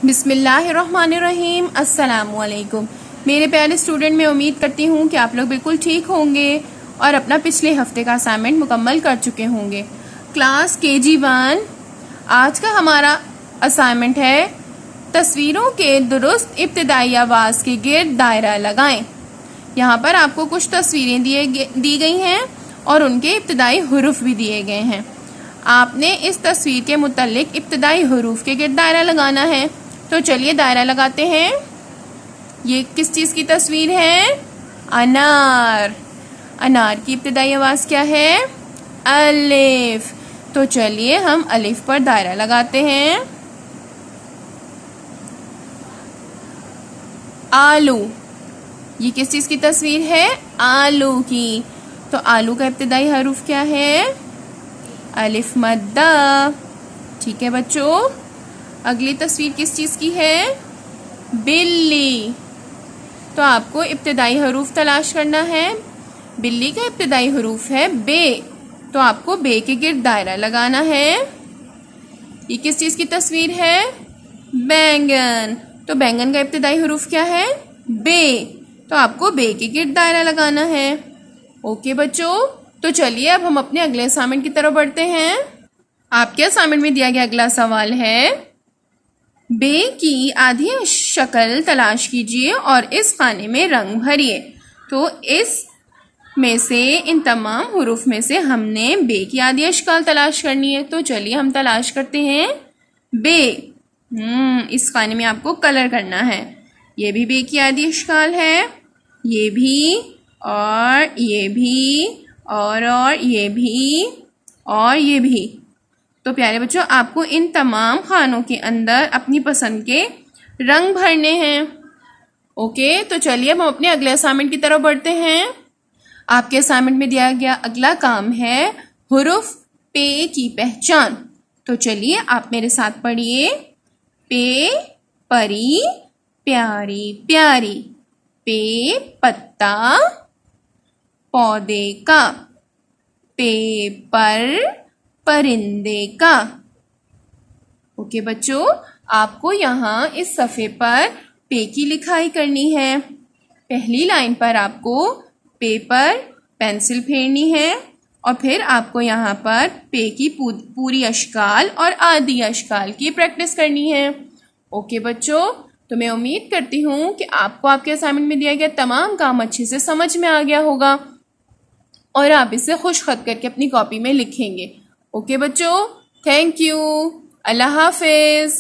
बिस्मिल्लाहिर्रहमानिर्रहीम। अस्सलामुअलैकुम मेरे प्यारे स्टूडेंट, मैं उम्मीद करती हूँ कि आप लोग बिल्कुल ठीक होंगे और अपना पिछले हफ्ते का असाइनमेंट मुकम्मल कर चुके होंगे। क्लास KG1 आज का हमारा असाइनमेंट है तस्वीरों के दुरुस्त इब्तिदाई आवाज़ के गिर्द दायरा लगाएं। यहाँ पर आपको कुछ तस्वीरें दी गई हैं और उनके इब्तिदाई हुरूफ भी दिए गए हैं। आपने इस तस्वीर के मुतल्लिक इब्तिदाई हुरूफ के गिर्द दायरा लगाना है। तो चलिए दायरा लगाते हैं। ये किस चीज़ की तस्वीर है? अनार। अनार की इब्तिदाई आवाज़ क्या है? अलिफ। तो चलिए हम अलिफ पर दायरा लगाते हैं। आलू। ये किस चीज़ की तस्वीर है? आलू की। तो आलू का इब्तिदाई हरूफ क्या है? अलिफ मद्दा। ठीक है बच्चों, अगली तस्वीर किस चीज़ की है? बिल्ली। तो आपको इब्तिदाई हरूफ तलाश करना है। बिल्ली का इब्तिदाई हरूफ है बे, तो आपको बे के गिर्द दायरा लगाना है। ये किस चीज़ की तस्वीर है? बैंगन। तो बैंगन का इब्तिदाई हरूफ क्या है? बे, तो आपको बे के गिर्द दायरा लगाना है। ओके बच्चों, तो चलिए अब हम अपने अगले असाइनमेंट की तरफ बढ़ते हैं। आपके असाइनमेंट में दिया गया अगला सवाल है, बे की आधी शक्ल तलाश कीजिए और इस खाने में रंग भरिए। तो इस में से इन तमाम हुरूफ में से हमने बे की आधी शक्ल तलाश करनी है। तो चलिए हम तलाश करते हैं बे। इस खाने में आपको कलर करना है। ये भी बे की आधी शक्ल है, ये भी, और ये भी, और ये भी, और ये भी। तो प्यारे बच्चों, आपको इन तमाम खानों के अंदर अपनी पसंद के रंग भरने हैं। ओके, तो चलिए अब हम अपने अगले असाइनमेंट की तरफ बढ़ते हैं। आपके असाइनमेंट में दिया गया अगला काम है हुरूफ पे की पहचान। तो चलिए आप मेरे साथ पढ़िए। पे परी प्यारी प्यारी, पे पत्ता पौधे का, पे पर परिंदे का। ओके बच्चों, आपको यहाँ इस सफ़े पर पे की लिखाई करनी है। पहली लाइन पर आपको पे पर पेंसिल फेरनी है और फिर आपको यहाँ पर पे की पूरी अशकाल और आधी अशकाल की प्रैक्टिस करनी है। ओके बच्चों, तो मैं उम्मीद करती हूँ कि आपको आपके असाइनमेंट में दिया गया तमाम काम अच्छे से समझ में आ गया होगा और आप इसे खुश खत करके अपनी कॉपी में लिखेंगे। ओके बच्चों, थैंक यू। अल्लाह हाफिज़।